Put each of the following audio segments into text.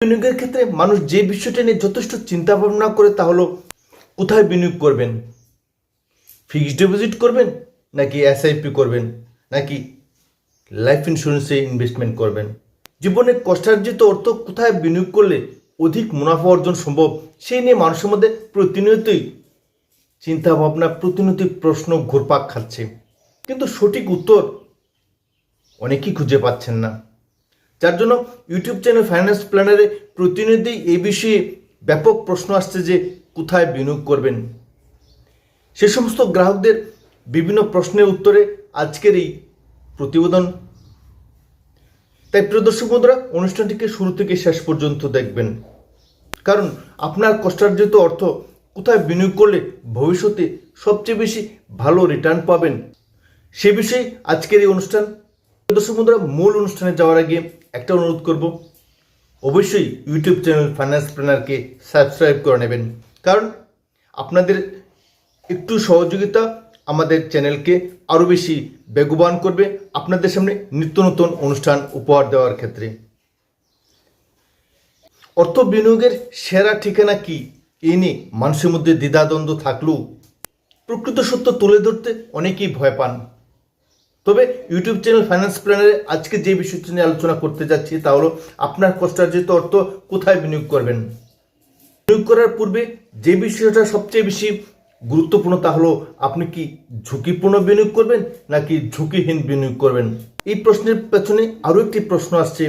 বিনিয়োগের ক্ষেত্রে মানুষ যে বিষয়টা নিয়ে যথেষ্ট চিন্তা ভাবনা করে তা হলো কোথায় বিনিয়োগ করবেন। ফিক্সড ডিপোজিট করবেন, নাকি এসআইপি করবেন, নাকি লাইফ ইন্স্যুরেন্সে ইনভেস্টমেন্ট করবেন। জীবনে কষ্টার্জিত অর্থ কোথায় বিনিয়োগ করলে অধিক মুনাফা অর্জন সম্ভব, সেই নিয়ে মানুষের মধ্যে প্রতিনিয়তই চিন্তা ভাবনা, প্রতিনিয়তই প্রশ্ন ঘুরপাক খাচ্ছে, কিন্তু সঠিক উত্তর অনেকেই খুঁজে পাচ্ছেন না। যার জন্য ইউটিউব চ্যানেল ফাইন্যান্স প্ল্যানারে প্রতিনিয়তই এই বিষয়ে ব্যাপক প্রশ্ন আসছে যে কোথায় বিনিয়োগ করবেন। সে সমস্ত গ্রাহকদের বিভিন্ন প্রশ্নের উত্তরে আজকের এই প্রতিবেদন। তাই প্রিয় দর্শক বন্ধুরা, অনুষ্ঠানটিকে শুরু থেকে শেষ পর্যন্ত দেখবেন, কারণ আপনার কষ্টার্জিত অর্থ কোথায় বিনিয়োগ করলে ভবিষ্যতে সবচেয়ে বেশি ভালো রিটার্ন পাবেন, সে বিষয়ে আজকের এই অনুষ্ঠান। দর্শক বন্ধুরা, মূল অনুষ্ঠানে যাওয়ার আগে একটা অনুরোধ করব, অবশ্যই ইউটিউব চ্যানেল ফাইন্যান্স প্ল্যানারকে সাবস্ক্রাইব করে নেবেন, কারণ আপনাদের একটু সহযোগিতা আমাদের চ্যানেলকে আরও বেশি বেগবান করবে আপনাদের সামনে নিত্য নতুন অনুষ্ঠান উপহার দেওয়ার ক্ষেত্রে। অর্থ বিনিয়োগের সেরা ঠিকানা কি, এই নিয়ে মানুষের মধ্যে দ্বিধাদ্বন্দ্ব থাকলেও প্রকৃত সত্য তুলে ধরতে অনেকেই ভয় পান। তবে ইউটিউব চ্যানেল ফাইন্যান্স প্ল্যানারে আজকে যে বিষয়টি নিয়ে আলোচনা করতে যাচ্ছি তা হলো আপনার কষ্টার্জিত অর্থ কোথায় বিনিয়োগ করবেন। বিনিয়োগ করার পূর্বে যে বিষয়টা সবচেয়ে বেশি গুরুত্বপূর্ণ তা হলো আপনি কি ঝুঁকিপূর্ণ বিনিয়োগ করবেন নাকি ঝুঁকিহীন বিনিয়োগ করবেন। এই প্রশ্নের পেছনে আরও একটি প্রশ্ন আসছে,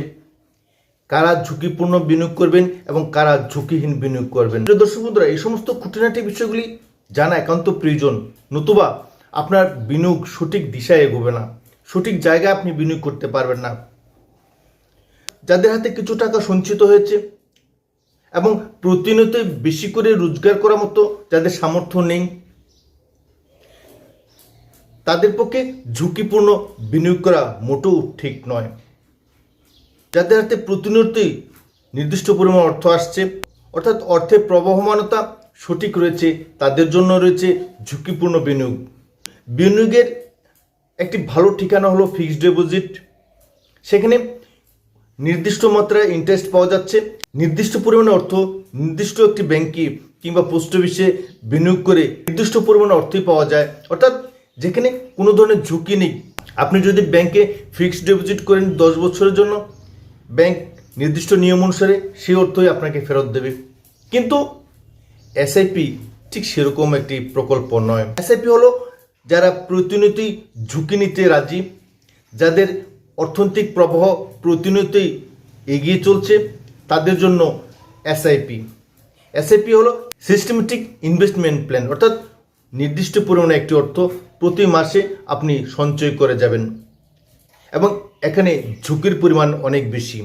কারা ঝুঁকিপূর্ণ বিনিয়োগ করবেন এবং কারা ঝুঁকিহীন বিনিয়োগ করবেন। দর্শক বন্ধুরা, এই সমস্ত খুঁটিনাটি বিষয়গুলি জানা একান্ত প্রয়োজন, নতুবা আপনার বিনিয়োগ সঠিক দিশায় এগোবে না, সঠিক জায়গায় আপনি বিনিয়োগ করতে পারবেন না। যাদের হাতে কিছু টাকা সঞ্চিত হয়েছে এবং প্রতিনিয়ত বেশি করে রোজগার করার মতো যাদের সামর্থ্য নেই, তাদের পক্ষে ঝুঁকিপূর্ণ বিনিয়োগ করা মোটেও ঠিক নয়। যাদের হাতে প্রতিনিয়তই নির্দিষ্ট পরিমাণ অর্থ আসছে, অর্থাৎ অর্থের প্রবহমানতা সঠিক রয়েছে, তাদের জন্য রয়েছে ঝুঁকিপূর্ণ বিনিয়োগ। বিনিয়োগের একটি ভালো ঠিকানা হলো ফিক্সড ডিপোজিট। সেখানে নির্দিষ্ট মাত্রায় ইন্টারেস্ট পাওয়া যাচ্ছে, নির্দিষ্ট পরিমাণে অর্থ নির্দিষ্ট একটি ব্যাংকে কিংবা পোস্ট অফিসে বিনিয়োগ করে নির্দিষ্ট পরিমাণে অর্থই পাওয়া যায়, অর্থাৎ যেখানে কোনো ধরনের ঝুঁকি নেই। আপনি যদি ব্যাংকে ফিক্সড ডিপোজিট করেন 10 বছরের জন্য, ব্যাংক নির্দিষ্ট নিয়ম অনুসারে সেই অর্থই আপনাকে ফেরত দেবে। কিন্তু এসআইপি ঠিক সেরকম একটি প্রকল্প নয়। এসআইপি হলো যারা প্রতিনিয়তই ঝুঁকি নিতে রাজি, যাদের অর্থনৈতিক প্রবাহ প্রতিনিয়তই এগিয়ে চলছে, তাদের জন্য এসআইপি। এসআইপি হলো সিস্টেমেটিক ইনভেস্টমেন্ট প্ল্যান, অর্থাৎ নির্দিষ্ট পরিমাণে একটি অর্থ প্রতি মাসে আপনি সঞ্চয় করে যাবেন এবং এখানে ঝুঁকির পরিমাণ অনেক বেশি।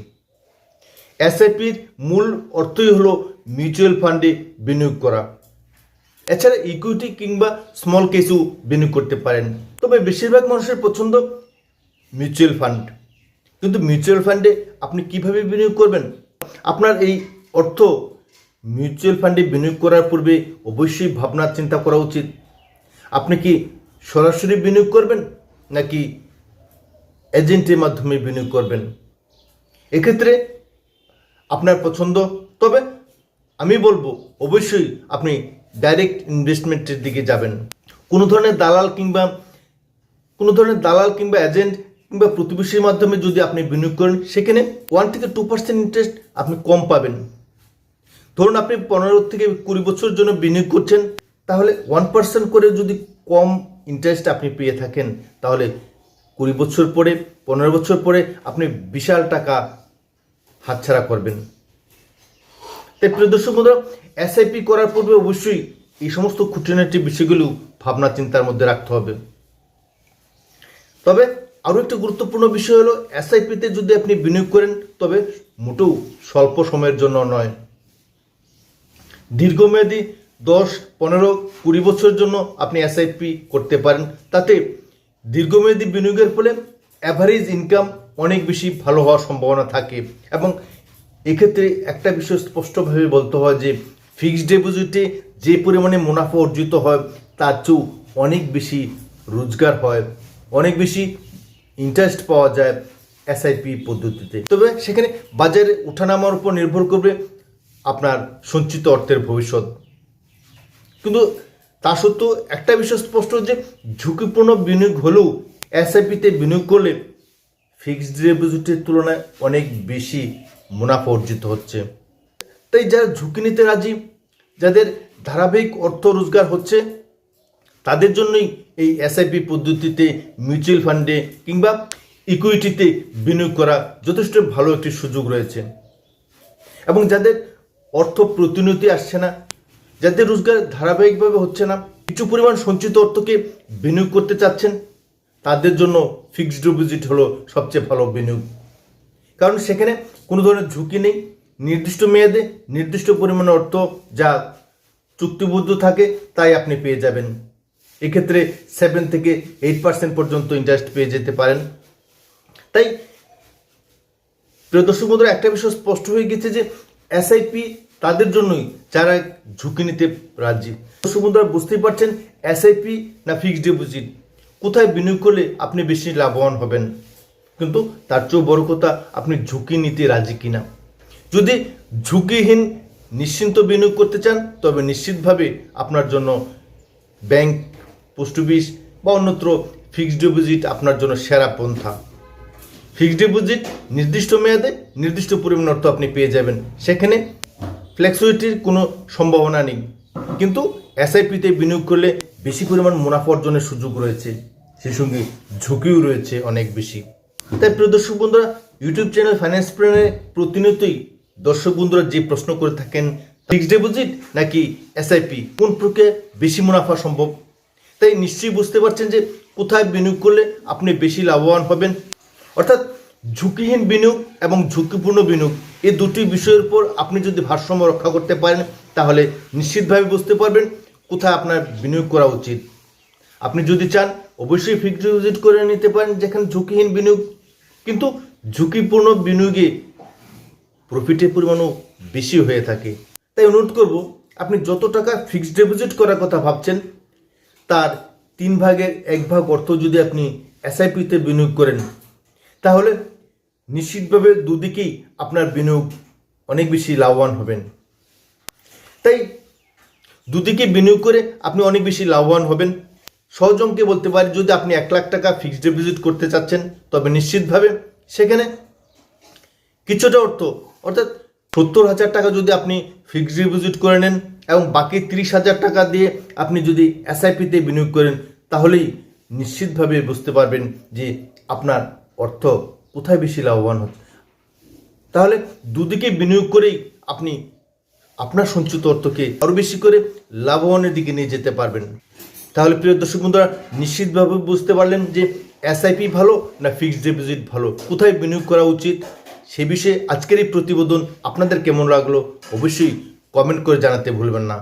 এসআইপির মূল অর্থই হলো মিউচুয়াল ফান্ডে বিনিয়োগ করা। এছাড়া ইকুইটি কিংবা স্মল কেসও বিনিয়োগ করতে পারেন, তবে বেশিরভাগ মানুষের পছন্দ মিউচুয়াল ফান্ড। কিন্তু মিউচুয়াল ফান্ডে আপনি কিভাবে বিনিয়োগ করবেন? আপনার এই অর্থ মিউচুয়াল ফান্ডে বিনিয়োগ করার পূর্বে অবশ্যই ভাবনা চিন্তা করা উচিত, আপনি কি সরাসরি বিনিয়োগ করবেন নাকি এজেন্টের মাধ্যমে বিনিয়োগ করবেন। এক্ষেত্রে আপনার পছন্দ, তবে আমি বলবো অবশ্যই আপনি ডাইরেক্ট ইনভেস্টমেন্টের দিকে যাবেন। কোনো ধরনের দালাল কিংবা এজেন্ট কিংবা প্রতিবেশীর মাধ্যমে যদি আপনি বিনিয়োগ করেন, সেখানে 1 থেকে 2% ইন্টারেস্ট আপনি কম পাবেন। ধরুন আপনি 15 থেকে 20 বছরের জন্য বিনিয়োগ করছেন, তাহলে 1% করে যদি কম ইন্টারেস্ট আপনি পেয়ে থাকেন, তাহলে 20 বছর পরে 15 বছর পরে আপনি বিশাল টাকা হাতছাড়া করবেন। তাই প্রিয় দর্শক বন্ধুরা, এসআইপি করার পূর্বে অবশ্যই এই সমস্ত খুঁটিনাটি বিষয়গুলো ভাবনা চিন্তার মধ্যে রাখতে হবে। তবে আরও একটি গুরুত্বপূর্ণ বিষয় হলো, এসআইপিতে যদি আপনি বিনিয়োগ করেন তবে মোটেও স্বল্প সময়ের জন্য নয়, দীর্ঘমেয়াদী 10, 15, 20 বছরের জন্য আপনি এসআইপি করতে পারেন। তাতে দীর্ঘমেয়াদী বিনিয়োগের ফলে অ্যাভারেজ ইনকাম অনেক বেশি ভালো হওয়ার সম্ভাবনা থাকে এবং এক্ষেত্রে একটা বিষয় স্পষ্টভাবে বলতে হয় যে ফিক্সড ডিপোজিটে যে পরিমাণে মুনাফা অর্জিত হয় তার চেয়েও অনেক বেশি রোজগার হয়, অনেক বেশি ইন্টারেস্ট পাওয়া যায়, এসআইপি পদ্ধতিতে। তবে সেখানে বাজারে ওঠানামার উপর নির্ভর করবে আপনার সঞ্চিত অর্থের ভবিষ্যৎ। কিন্তু তা সত্ত্বেও একটা বিষয় স্পষ্ট যে ঝুঁকিপূর্ণ বিনিয়োগ হলেও এসআইপিতে বিনিয়োগ করলে ফিক্সড ডিপোজিটের তুলনায় অনেক বেশি মুনাফা অর্জিত হচ্ছে। তাই যারা ঝুঁকি নিতে রাজি, যাদের ধারাবাহিক অর্থ রোজগার হচ্ছে, তাদের জন্যই এই এসআইপি পদ্ধতিতে মিউচুয়াল ফান্ডে কিংবা ইকুইটিতে বিনিয়োগ করা যথেষ্ট ভালো একটি সুযোগ রয়েছে। এবং যাদের অর্থ প্রতিনিয়ত আসছে না, যাদের রোজগার ধারাবাহিকভাবে হচ্ছে না, কিছু পরিমাণ সঞ্চিত অর্থকে বিনিয়োগ করতে চাচ্ছেন, তাদের জন্য ফিক্সড ডিপোজিট হলো সবচেয়ে ভালো বিনিয়োগ। কারণ সেখানে কোনো ধরনের ঝুঁকি নেই, নির্দিষ্ট মেয়াদে নির্দিষ্ট পরিমাণে অর্থ যা চুক্তিবদ্ধ থাকে তাই আপনি পেয়ে যাবেন। এক্ষেত্রে 7 থেকে 8% পর্যন্ত ইন্টারেস্ট পেয়ে যেতে পারেন। তাই প্রিয় দর্শক বন্ধুরা, একটা বিষয় স্পষ্ট হয়ে গেছে যে এসআইপি তাদের জন্যই যারা ঝুঁকি নিতে রাজি। দর্শক বন্ধুরা, বুঝতেই পারছেন এসআইপি না ফিক্সড ডিপোজিট, কোথায় বিনিয়োগ করলে আপনি বেশি লাভবান হবেন। কিন্তু তার চেয়েও বড় কথা, আপনি ঝুঁকি নিতে রাজি কিনা। যদি ঝুঁকিহীন নিশ্চিন্ত বিনিয়োগ করতে চান, তবে নিশ্চিতভাবে আপনার জন্য ব্যাংক, পোস্ট অফিস বা অন্যত্র ফিক্সড ডিপোজিট আপনার জন্য সেরা পন্থা। ফিক্সড ডিপোজিট নির্দিষ্ট মেয়াদে নির্দিষ্ট পরিমাণ অর্থ আপনি পেয়ে যাবেন, সেখানে ফ্লেক্সিবিলিটির কোনো সম্ভাবনা নেই। কিন্তু এসআইপিতে বিনিয়োগ করলে বেশি পরিমাণ মুনাফা অর্জনের সুযোগ রয়েছে, সেই সঙ্গে ঝুঁকিও রয়েছে অনেক বেশি। তাই প্রিয় দর্শক বন্ধুরা, ইউটিউব চ্যানেল ফাইন্যান্স প্ল্যানে প্রতিনিয়তই দর্শক বন্ধুরা যে প্রশ্ন করে থাকেন, ফিক্সড ডিপোজিট নাকি এসআইপি, কোন প্রক্রিয়ায় বেশি মুনাফা সম্ভব। তাই নিশ্চয়ই বুঝতে পারছেন যে কোথায় বিনিয়োগ করলে আপনি বেশি লাভবান হবেন। অর্থাৎ ঝুঁকিহীন বিনিয়োগ এবং ঝুঁকিপূর্ণ বিনিয়োগ, এই দুটি বিষয়ের উপর আপনি যদি ভারসাম্য রক্ষা করতে পারেন, তাহলে নিশ্চিতভাবে বুঝতে পারবেন কোথায় আপনার বিনিয়োগ করা উচিত। আপনি যদি চান অবশ্যই ফিক্সড ডিপোজিট করে নিতে পারেন, যেখানে ঝুঁকিহীন বিনিয়োগ, কিন্তু ঝুঁকিপূর্ণ বিনিয়োগে প্রফিটের পরিমাণও বেশি হয়ে থাকে। তাই অনুরোধ করব, আপনি যত টাকা ফিক্সড ডিপোজিট করার কথা ভাবছেন, তার 3 ভাগের 1 ভাগ অর্থ যদি আপনি এসআইপিতে বিনিয়োগ করেন, তাহলে নিশ্চিতভাবে দুদিকেই আপনার বিনিয়োগ অনেক বেশি লাভবান হবেন। তাই দুদিকে বিনিয়োগ করে আপনি অনেক বেশি লাভবান হবেন। সহজ অঙ্কে বলতে পারি, যদি আপনি 1 লাখ টাকা ফিক্সড ডিপোজিট করতে চাচ্ছেন, তবে নিশ্চিতভাবে সেখানে কিছুটা অর্থ, অর্থাৎ 70,000 টাকা যদি আপনি ফিক্সড ডিপোজিট করে নেন এবং বাকি 30,000 টাকা দিয়ে আপনি যদি এসআইপিতে বিনিয়োগ করেন, তাহলেই নিশ্চিতভাবে বুঝতে পারবেন যে আপনার অর্থ কোথায় বেশি লাভবান হচ্ছে। তাহলে দুদিকে বিনিয়োগ করেই আপনি আপনার সঞ্চিত অর্থকে আরও বেশি করে লাভবানের দিকে নিয়ে যেতে পারবেন। তাহলে প্রিয় দর্শক বন্ধুরা, নিশ্চিতভাবে বুঝতে পারলেন যে এসআইপি ভালো না ফিক্সড ডিপোজিট ভালো, কোথায় বিনিয়োগ করা উচিত। সে বিষয়ে আজকের এই প্রতিবেদন আপনাদের কেমন লাগলো অবশ্যই কমেন্ট করে জানাতে ভুলবেন না।